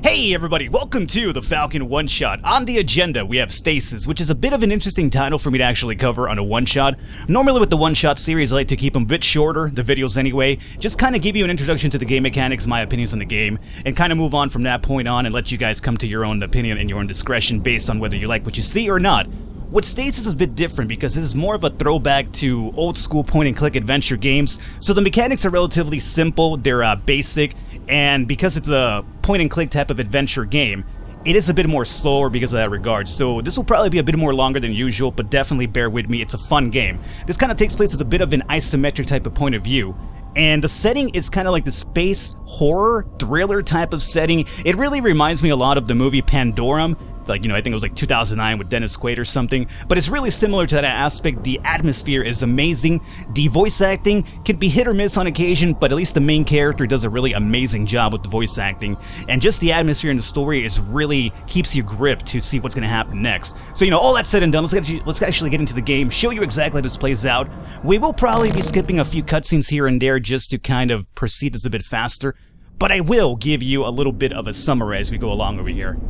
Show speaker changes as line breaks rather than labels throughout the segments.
Hey everybody, welcome to the Falcon one-shot. On the agenda, we have Stasis, which is a bit of an interesting title for me to actually cover on a one-shot. Normally with the one-shot series, I like to keep them a bit shorter, the videos anyway, just kind of give you an introduction to the game mechanics, my opinions on the game, and kind of move on from that point on and let you guys come to your own opinion and your own discretion based on whether you like what you see or not. What Stasis is a bit different because this is more of a throwback to old school point-and-click adventure games, so the mechanics are relatively simple, they're basic, and because it's a point-and-click type of adventure game, it is a bit more slower because of that regard. So this will probably be a bit more longer than usual, but definitely bear with me, it's a fun game. This kind of takes place as a bit of an isometric type of point of view. And the setting is kind of like the space horror thriller type of setting. It really reminds me a lot of the movie Pandorum. Like, I think it was like 2009 with Dennis Quaid or something, but it's really similar to that aspect. The atmosphere is amazing. The voice acting can be hit or miss on occasion, but at least the main character does a really amazing job with the voice acting, and just the atmosphere in the story is really keeps you gripped to see what's going to happen next. So, all that said and done, let's actually get into the game, show you exactly how this plays out. We will probably be skipping a few cutscenes here and there just to kind of proceed this a bit faster, but I will give you a little bit of a summary as we go along over here.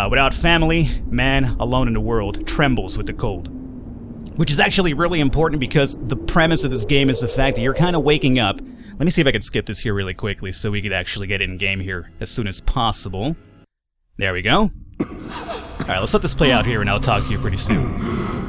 Without family, man alone in the world trembles with the cold. Which is actually really important because the premise of this game is the fact that you're kind of waking up. Let me see if I can skip this here really quickly so we could actually get in game here as soon as possible. There we go. Alright, let's let this play out here and I'll talk to you pretty soon.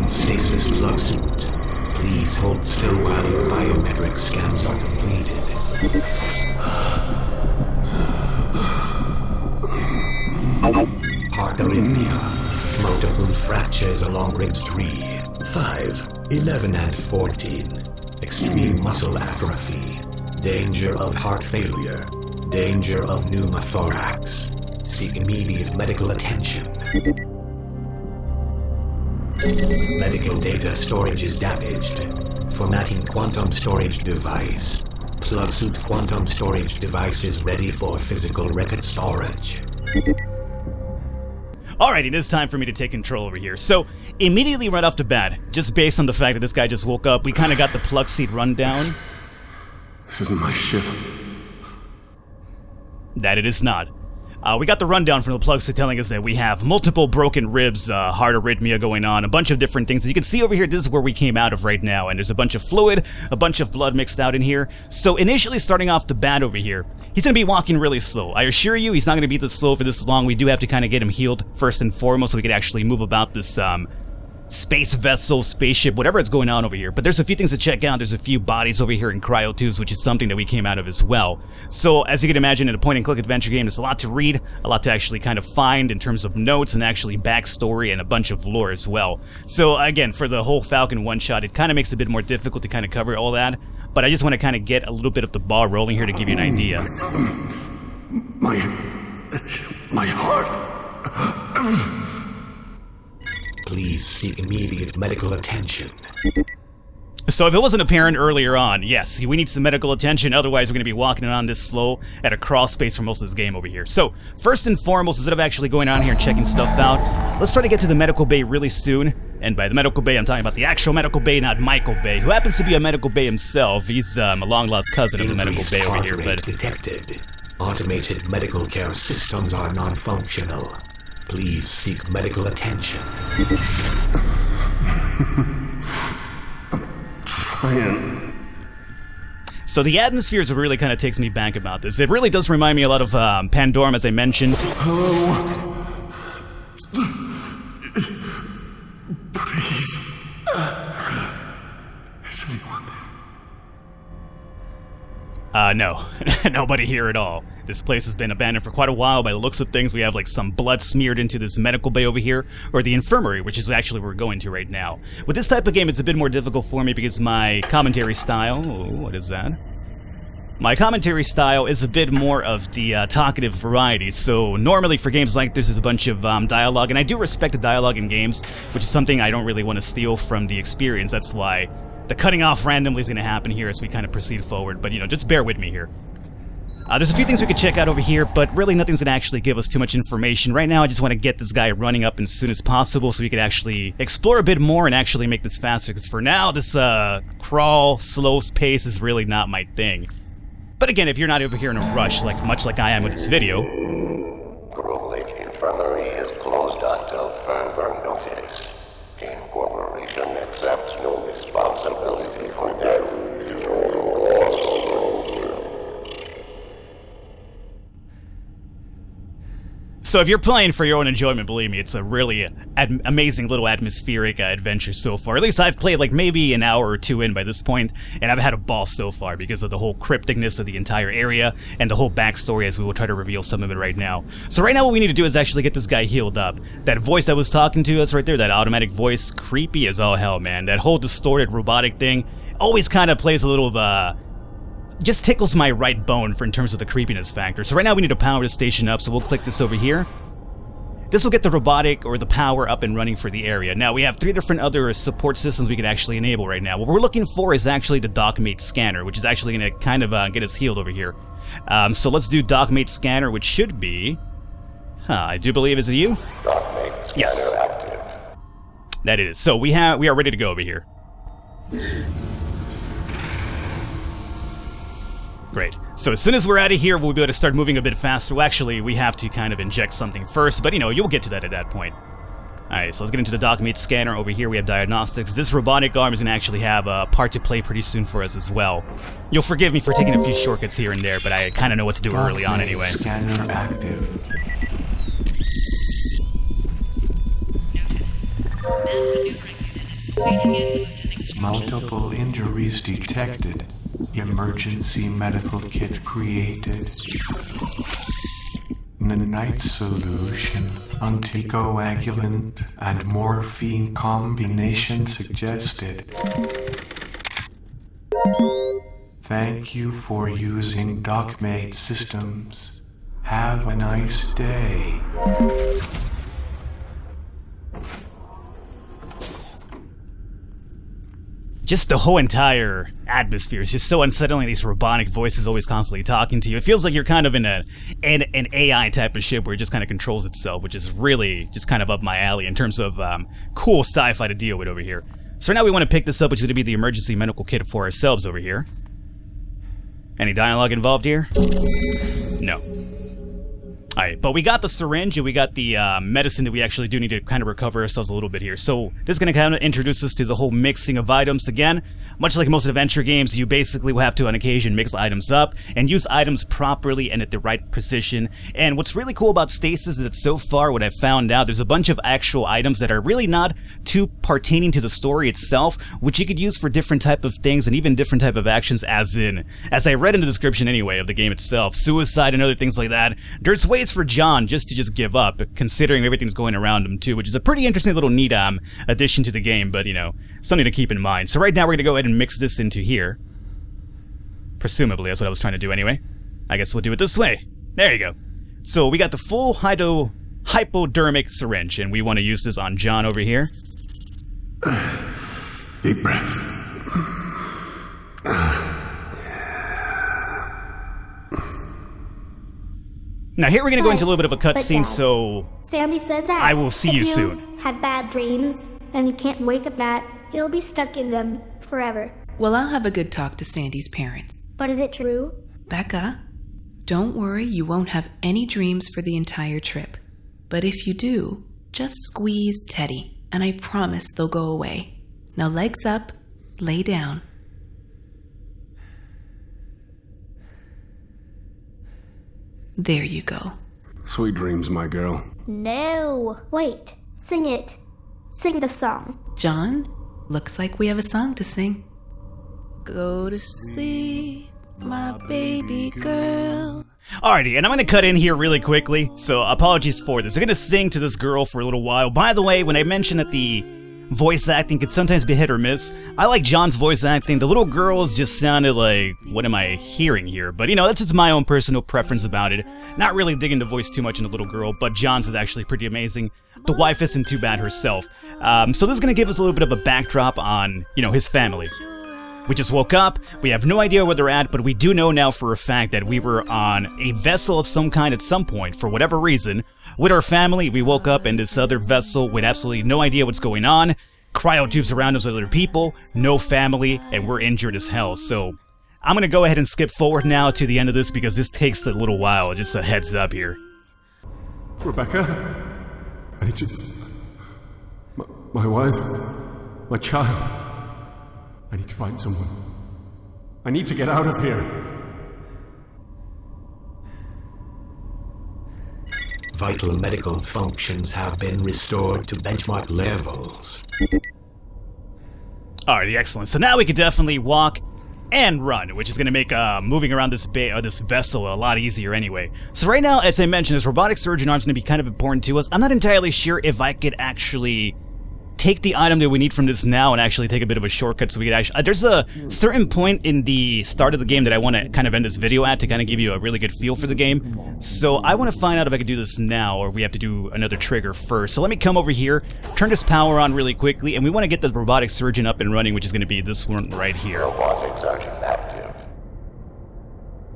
Stasis plug suit. Please hold still while your biometric scans are completed. Heart arrhythmia. Multiple fractures along ribs 3, 5, 11, and 14. Extreme muscle atrophy. Danger of heart failure. Danger of pneumothorax. Seek immediate medical attention. Medical data storage is damaged. Formatting quantum storage device. Plug suit quantum storage device is ready for physical record storage.
Alrighty, it is time for me to take control over here. So, immediately right off the bat, just based on the fact that this guy just woke up, we kind of got the plug seat rundown.
This isn't my ship.
That it is not. We got the rundown from the plug suit telling us that we have multiple broken ribs, heart arrhythmia going on, a bunch of different things. As you can see over here, this is where we came out of right now, and there's a bunch of fluid, a bunch of blood mixed out in here. So initially starting off the bat over here, he's going to be walking really slow. I assure you, he's not going to be this slow for this long. We do have to kind of get him healed first and foremost so we can actually move about this space vessel, spaceship, whatever it's going on over here. But there's a few things to check out. There's a few bodies over here in cryo tubes, which is something that we came out of as well. So as you can imagine, in a point-and-click adventure game, there's a lot to read, a lot to actually kind of find in terms of notes and actually backstory and a bunch of lore as well. So again, for the whole Falcon one-shot, it kind of makes it a bit more difficult to kind of cover all that. But I just want to kind of get a little bit of the ball rolling here to give you an idea.
My heart.
Please seek immediate medical attention.
So if it wasn't apparent earlier on, yes, we need some medical attention, otherwise we're going to be walking around this slow at a crawl space for most of this game over here. So, first and foremost, instead of actually going on here and checking stuff out, let's try to get to the medical bay really soon. And by the medical bay, I'm talking about the actual medical bay, not Michael Bay, who happens to be a medical bay himself. He's a long-lost cousin of the medical bay over here, but...
detected. Automated medical care systems are non-functional. Please seek medical attention.
So the atmosphere is what really kind of takes me back about this. It really does remind me a lot of Pandorum, as I mentioned.
Hello? Please. Is anyone there?
No. Nobody here at all. This place has been abandoned for quite a while. By the looks of things, we have like some blood smeared into this medical bay over here, or the infirmary, which is actually where we're going to right now. With this type of game, it's a bit more difficult for me because my commentary style... Oh, what is that? My commentary style is a bit more of the talkative variety, so normally for games like this, there's a bunch of dialogue, and I do respect the dialogue in games, which is something I don't really want to steal from the experience. That's why the cutting off randomly is going to happen here as we kind of proceed forward, but, you know, just bear with me here. There's a few things we could check out over here, but really nothing's going to actually give us too much information. Right now, I just want to get this guy running up as soon as possible so we can actually explore a bit more and actually make this faster, because for now, this crawl, slow pace is really not my thing. But again, if you're not over here in a rush, much like I am with this video...
Grueling Infirmary is closed until further notice. Incorporation accepts no responsibility for death.
So if you're playing for your own enjoyment, believe me, it's a really amazing little atmospheric adventure so far. At least I've played maybe an hour or two in by this point, and I've had a ball so far because of the whole crypticness of the entire area and the whole backstory, as we will try to reveal some of it right now. So right now what we need to do is actually get this guy healed up. That voice that was talking to us right there, that automatic voice, creepy as all hell, man. That whole distorted robotic thing always kind of plays a little of just tickles my right bone in terms of the creepiness factor. So right now we need to power the station up, so we'll click this over here. This will get the robotic or the power up and running for the area. Now we have 3 different other support systems we can actually enable right now. What we're looking for is actually the DocMate scanner, which is actually going to kind of get us healed over here. So let's do DocMate scanner, which should be... I do believe, is it you?
DocMate scanner
yes.
active.
That is. So we are ready to go over here. Great. So as soon as we're out of here, we'll be able to start moving a bit faster. Well, actually, we have to kind of inject something first, but you'll get to that at that point. Alright, so let's get into the DocMate scanner. Over here we have diagnostics. This robotic arm is going to actually have a part to play pretty soon for us as well. You'll forgive me for taking a few shortcuts here and there, but I kind of know what to do early on anyway.
Scanner active. Multiple injuries detected. Emergency medical kit created. Nanite solution, anticoagulant, and morphine combination suggested. Thank you for using DocMate systems. Have a nice day.
Just the whole entire atmosphere is just so unsettling. These robotic voices always constantly talking to you. It feels like you're kind of in an AI type of ship where it just kind of controls itself, which is really just kind of up my alley in terms of cool sci-fi to deal with over here. So now we want to pick this up, which is going to be the emergency medical kit for ourselves over here. Any dialogue involved here? No. Alright, but we got the syringe and we got the medicine that we actually do need to kind of recover ourselves a little bit here. So this is going to kind of introduce us to the whole mixing of items again. Much like most adventure games, you basically will have to on occasion mix items up and use items properly and at the right position. And what's really cool about Stasis is that so far what I've found out, there's a bunch of actual items that are really not too pertaining to the story itself, which you could use for different type of things and even different type of actions, as I read in the description anyway of the game itself, suicide and other things like that. There's ways for John just to give up, considering everything's going around him too, which is a pretty interesting little neat addition to the game, but something to keep in mind. So right now we're going to go ahead and mix this into here. Presumably, that's what I was trying to do anyway. I guess we'll do it this way. There you go. So we got the full hypodermic syringe, and we want to use this on John over here.
Deep breath.
Now here we're going to go into a little bit of a cutscene,
Dad,
so
Sandy said that
I will see you soon.
If you have bad dreams and you can't wake up that, you'll be stuck in them forever.
Well, I'll have a good talk to Sandy's parents.
But is it true?
Becca, don't worry, you won't have any dreams for the entire trip. But if you do, just squeeze Teddy, and I promise they'll go away. Now legs up, lay down. There you go.
Sweet dreams, my girl.
No. Wait. Sing it. Sing the song.
John, looks like we have a song to sing. Go to sleep, my baby girl.
Alrighty, and I'm going to cut in here really quickly, so apologies for this. I'm going to sing to this girl for a little while. By the way, when I mentioned that the voice acting could sometimes be hit or miss, I like John's voice acting. The little girls just sounded like, what am I hearing here? But that's just my own personal preference about it. Not really digging the voice too much in the little girl, but John's is actually pretty amazing. The wife isn't too bad herself. So this is going to give us a little bit of a backdrop on, his family. We just woke up, we have no idea where they're at, but we do know now for a fact that we were on a vessel of some kind at some point, for whatever reason. With our family, we woke up in this other vessel with absolutely no idea what's going on. Cryo tubes around us with other people, no family, and we're injured as hell. So I'm gonna go ahead and skip forward now to the end of this because this takes a little while, just a heads up here.
Rebecca? I need to... My wife? My child? I need to find someone. I need to get out of here.
Vital medical functions have been restored to benchmark levels.
Alrighty, excellent. So now we can definitely walk and run, which is going to make moving around this bay or this vessel a lot easier anyway. So right now, as I mentioned, this robotic surgeon arm is going to be kind of important to us. I'm not entirely sure if I could actually take the item that we need from this now and actually take a bit of a shortcut so we could actually... there's a certain point in the start of the game that I want to kind of end this video at to kind of give you a really good feel for the game. So I want to find out if I can do this now or we have to do another trigger first. So let me come over here, turn this power on really quickly, and we want to get the robotic surgeon up and running, which is going to be this one right here.
Robotic surgeon active.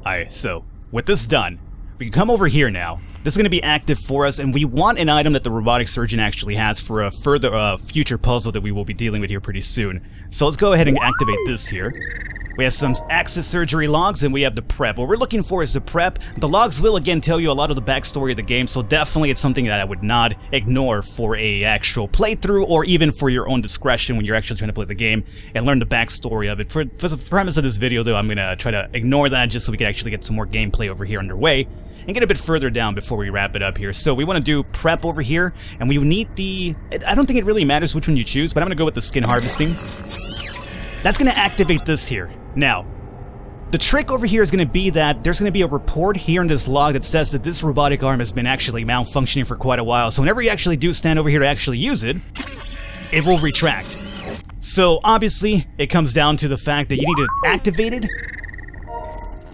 Alright, so with this done, we can come over here now. This is going to be active for us, and we want an item that the robotic surgeon actually has for a further future puzzle that we will be dealing with here pretty soon. So let's go ahead and activate this here. We have some access surgery logs, and we have the prep. What we're looking for is the prep. The logs will, again, tell you a lot of the backstory of the game, so definitely it's something that I would not ignore for a actual playthrough, or even for your own discretion when you're actually trying to play the game and learn the backstory of it. For the premise of this video, though, I'm going to try to ignore that just so we can actually get some more gameplay over here underway and get a bit further down before we wrap it up here. So we want to do prep over here, and we need the... I don't think it really matters which one you choose, but I'm going to go with the skin harvesting. That's going to activate this here. Now, the trick over here is going to be that there's going to be a report here in this log that says that this robotic arm has been actually malfunctioning for quite a while. So whenever you actually do stand over here to actually use it, it will retract. So obviously, it comes down to the fact that you need to activate it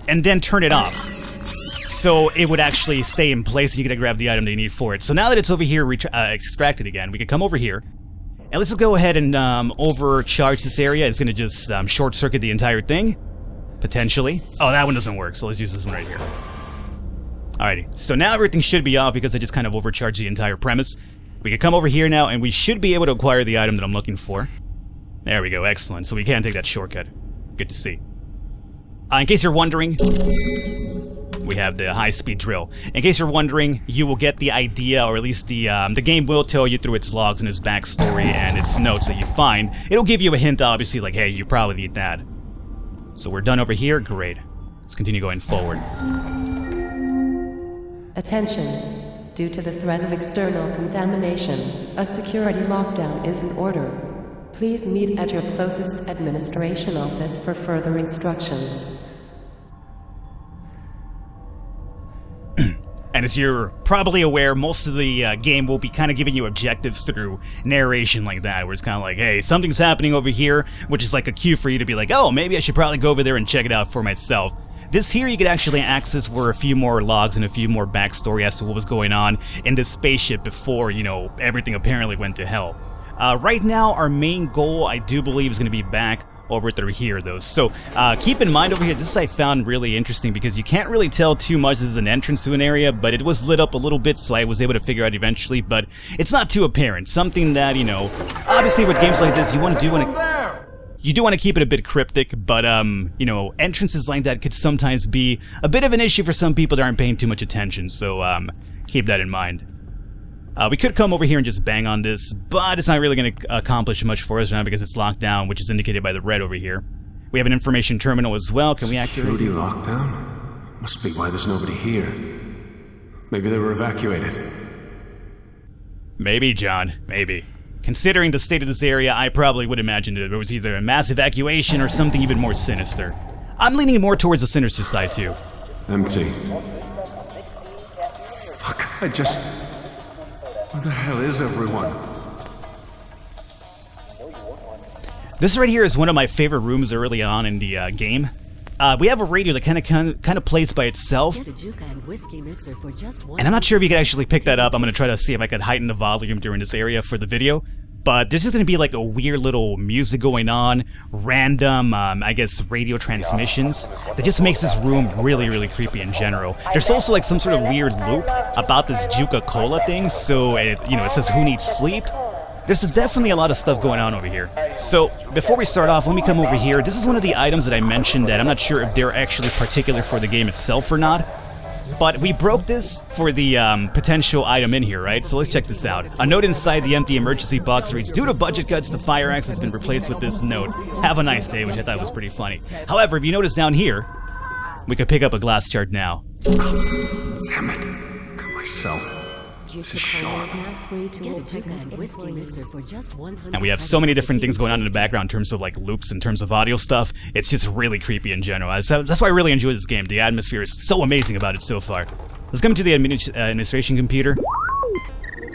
and then turn it off. So it would actually stay in place and you can grab the item that you need for it. So now that it's over here extracted again, we can come over here. And let's just go ahead and overcharge this area. It's going to just short-circuit the entire thing. Potentially. Oh, that one doesn't work, so let's use this one right here. Alrighty, so now everything should be off because I just kind of overcharged the entire premise. We can come over here now, and we should be able to acquire the item that I'm looking for. There we go, excellent. So we can take that shortcut. Good to see. In case you're wondering... we have the high-speed drill. In case you're wondering, you will get the idea, or at least the game will tell you through its logs and its backstory and its notes that you find. It'll give you a hint, obviously, like, hey, you probably need that. So we're done over here. Great. Let's continue going forward.
Attention. Due to the threat of external contamination, a security lockdown is in order. Please meet at your closest administration office for further instructions.
And as you're probably aware, most of the game will be kind of giving you objectives through narration like that, where it's kind of like, hey, something's happening over here, which is like a cue for you to be like, oh, maybe I should probably go over there and check it out for myself. This here you could actually access were a few more logs and a few more backstory as to what was going on in this spaceship before, you know, everything apparently went to hell. Right now, our main goal, I do believe, is going to be back over through here, though. So keep in mind over here, this I found really interesting because you can't really tell too much. This is an entrance to an area, but it was lit up a little bit, so I was able to figure out eventually, but it's not too apparent. Something that, you know, obviously with games like this, you do want to keep it a bit cryptic, but, you know, entrances like that could sometimes be a bit of an issue for some people that aren't paying too much attention, so keep that in mind. We could come over here and just bang on this, but it's not really going to accomplish much for us now because it's locked down, which is indicated by the red over here. We have an information terminal as well. Can we activate?
Security lockdown? Must be why there's nobody here. Maybe they were evacuated.
Maybe, John. Maybe. Considering the state of this area, I probably would imagine that there was either a mass evacuation or something even more sinister. I'm leaning more towards the sinister side, too.
Empty. Fuck, I just... Where the hell is everyone?
This right here is one of my favorite rooms early on in the game. We have a radio that kind of plays by itself. And I'm not sure if you can actually pick that up. I'm going to try to see if I could heighten the volume during this area for the video. But there's just going to be like a weird little music going on, random, I guess, radio transmissions that just makes this room really, really creepy in general. There's also like some sort of weird loop about this Juca-Cola thing, so it says who needs sleep. There's definitely a lot of stuff going on over here. So before we start off, let me come over here. This is one of the items that I mentioned that I'm not sure if they're actually particular for the game itself or not. But we broke this for the potential item in here, right? So let's check this out. A note inside the empty emergency box reads, due to budget cuts, the fire axe has been replaced with this note. Have a nice day, which I thought was pretty funny. However, if you notice down here, we could pick up a glass shard now.
Damn it. Look at myself. This is sharp.
And we have so many different things going on in the background in terms of like loops, in terms of audio stuff. It's just really creepy in general. That's why I really enjoy this game. The atmosphere is so amazing about it so far. Let's come to the administration computer.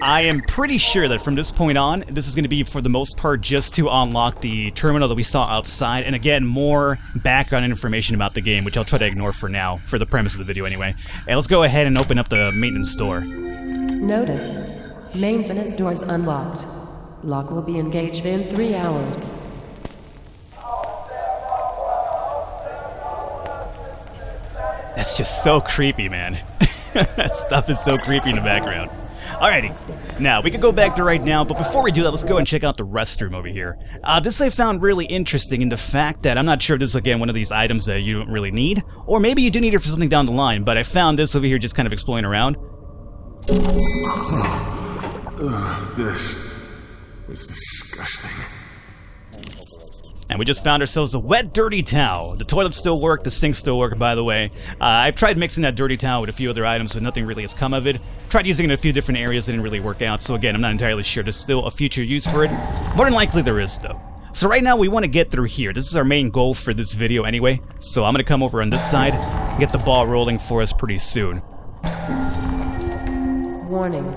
I am pretty sure that from this point on, this is going to be for the most part just to unlock the terminal that we saw outside, and again, more background information about the game, which I'll try to ignore for now, for the premise of the video anyway. And let's go ahead and open up the maintenance door.
Notice, maintenance doors unlocked. Lock will be engaged in 3 hours.
That's just so creepy, man. That stuff is so creepy in the background. Alrighty, now we can go back to right now, but before we do that, let's go and check out the restroom over here. This I found really interesting in the fact that I'm not sure if this is, again, one of these items that you don't really need, or maybe you do need it for something down the line, but I found this over here just kind of exploring around.
This is disgusting.
And we just found ourselves a wet, dirty towel. The toilets still work, the sinks still work, by the way. I've tried mixing that dirty towel with a few other items, but nothing really has come of it. Tried using it in a few different areas, didn't really work out, so again, I'm not entirely sure there's still a future use for it. More than likely there is, though. So right now, we want to get through here. This is our main goal for this video anyway, so I'm going to come over on this side and get the ball rolling for us pretty soon.
Warning.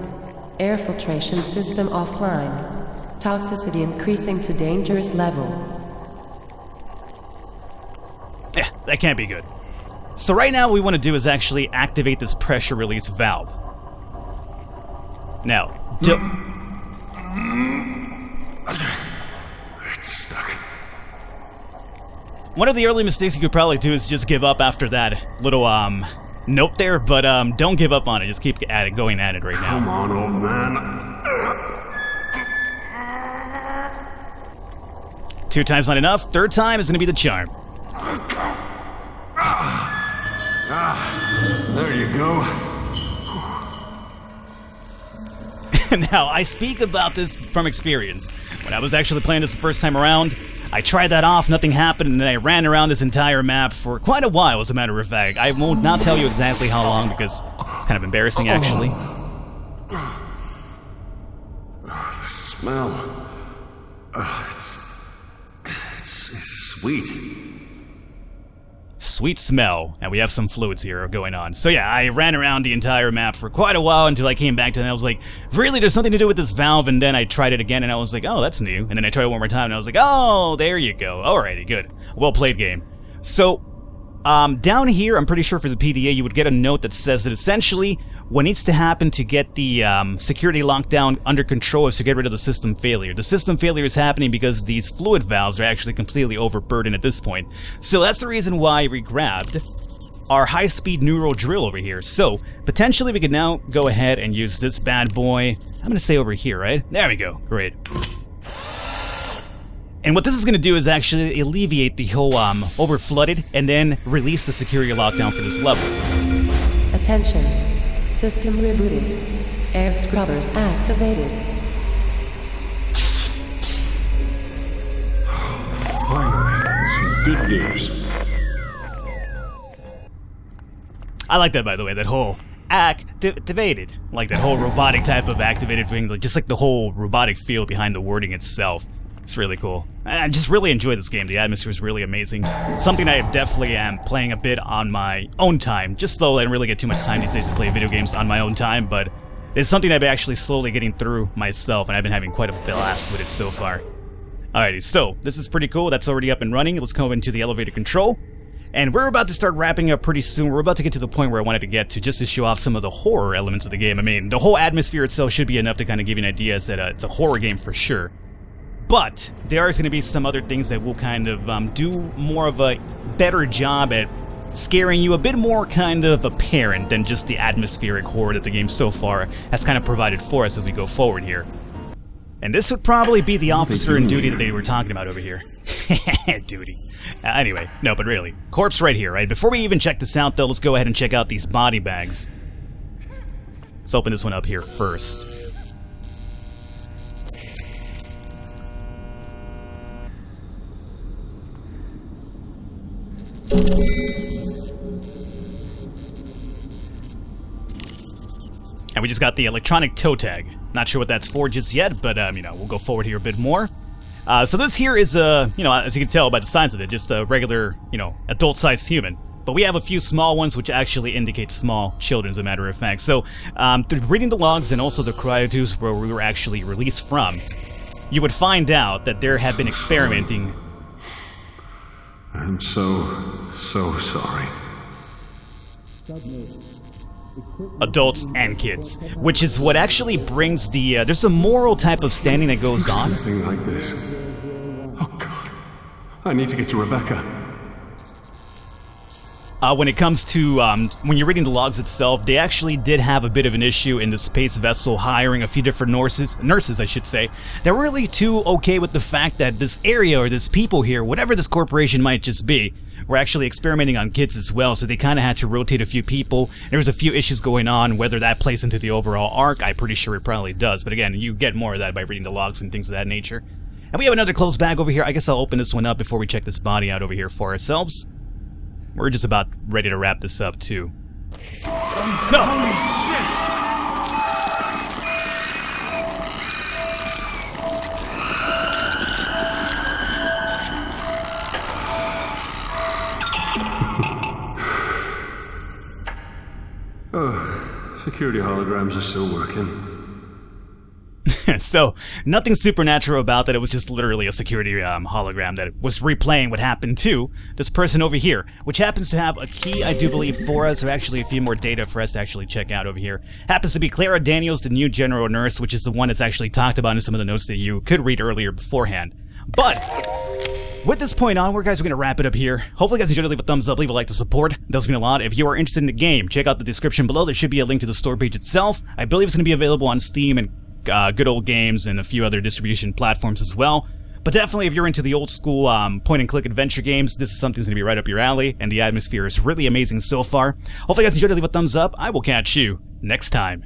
Air filtration system offline. Toxicity increasing to dangerous level.
Yeah, that can't be good. So right now what we want to do is actually activate this pressure release valve. Now,
It's stuck.
one of the early mistakes you could probably do is just give up after that little note there, but don't give up on it. Just keep going at it right now.
Come on, old man.
2 times not enough. 3rd time is going to be the charm.
There you go.
Now, I speak about this from experience. When I was actually playing this the first time around, I tried that off, nothing happened, and then I ran around this entire map for quite a while, as a matter of fact. I won't not tell you exactly how long, because it's kind of embarrassing, actually.
The smell. It's sweet.
Sweet smell, and we have some fluids here going on. So yeah, I ran around the entire map for quite a while until I came back to it, and I was like, really, there's something to do with this valve, and then I tried it again, and I was like, oh, that's new, and then I tried it one more time, and I was like, oh, there you go. Alrighty, good. Well played, game. So, down here, I'm pretty sure for the PDA, you would get a note that says that essentially, what needs to happen to get the security lockdown under control is to get rid of the system failure. The system failure is happening because these fluid valves are actually completely overburdened at this point. So that's the reason why we grabbed our high-speed neural drill over here. So, potentially we could now go ahead and use this bad boy. I'm going to say over here, right? There we go. Great. And what this is going to do is actually alleviate the whole over-flooded and then release the security lockdown for this level.
Attention. System rebooted. Air scrubbers activated.
Finally, some good news.
I like that, by the way, that whole activated. Like that whole robotic type of activated thing, like just like the whole robotic feel behind the wording itself. It's really cool. I just really enjoy this game. The atmosphere is really amazing. Something I definitely am playing a bit on my own time. Just though I don't really get too much time these days to play video games on my own time, but it's something I've been actually slowly getting through myself, and I've been having quite a blast with it so far. Alrighty, so this is pretty cool. That's already up and running. Let's go into the elevator control. And we're about to start wrapping up pretty soon. We're about to get to the point where I wanted to get to, just to show off some of the horror elements of the game. I mean, the whole atmosphere itself should be enough to kind of give you an idea that it's a horror game for sure. But there is going to be some other things that will kind of do more of a better job at scaring you, a bit more kind of apparent than just the atmospheric horror that the game so far has kind of provided for us as we go forward here. And this would probably be the officer in duty that they were talking about over here. Duty. Anyway, no, but really. Corpse right here, right? Before we even check this out, though, let's go ahead and check out these body bags. Let's open this one up here first. And we just got the electronic toe tag. Not sure what that's for just yet, but, we'll go forward here a bit more. So this here is, as you can tell by the signs of it, just a regular, adult-sized human. But we have a few small ones which actually indicate small children, as a matter of fact. So, through reading the logs and also the cryotubes where we were actually released from, you would find out that there have been experimenting.
I'm so sorry.
Adults and kids, which is what actually brings the, there's a moral type of standing that goes on.
Something like this. Oh God, I need to get to Rebecca.
When it comes to, when you're reading the logs itself, they actually did have a bit of an issue in the space vessel hiring a few different nurses, I should say. They're really too okay with the fact that this area or this people here, whatever this corporation might just be, were actually experimenting on kids as well, so they kind of had to rotate a few people. There was a few issues going on, whether that plays into the overall arc, I'm pretty sure it probably does, but again, you get more of that by reading the logs and things of that nature. And we have another closed bag over here. I guess I'll open this one up before we check this body out over here for ourselves. We're just about ready to wrap this up, too. No! Holy shit!
Oh, security holograms are still working.
So, nothing supernatural about that. It was just literally a security hologram that was replaying what happened to this person over here, which happens to have a key, I do believe, for us, or actually a few more data for us to actually check out over here. Happens to be Clara Daniels, the new general nurse, which is the one that's actually talked about in some of the notes that you could read earlier beforehand. But with this point onward, guys, we're going to wrap it up here. Hopefully, you guys enjoyed it. Leave a thumbs up, leave a like to support. That does mean a lot. If you are interested in the game, check out the description below. There should be a link to the store page itself. I believe it's going to be available on Steam and Good Old Games and a few other distribution platforms as well. But definitely, if you're into the old school point-and-click adventure games, this is something that's going to be right up your alley, and the atmosphere is really amazing so far. Hopefully, you guys enjoyed it. Leave a thumbs up. I will catch you next time.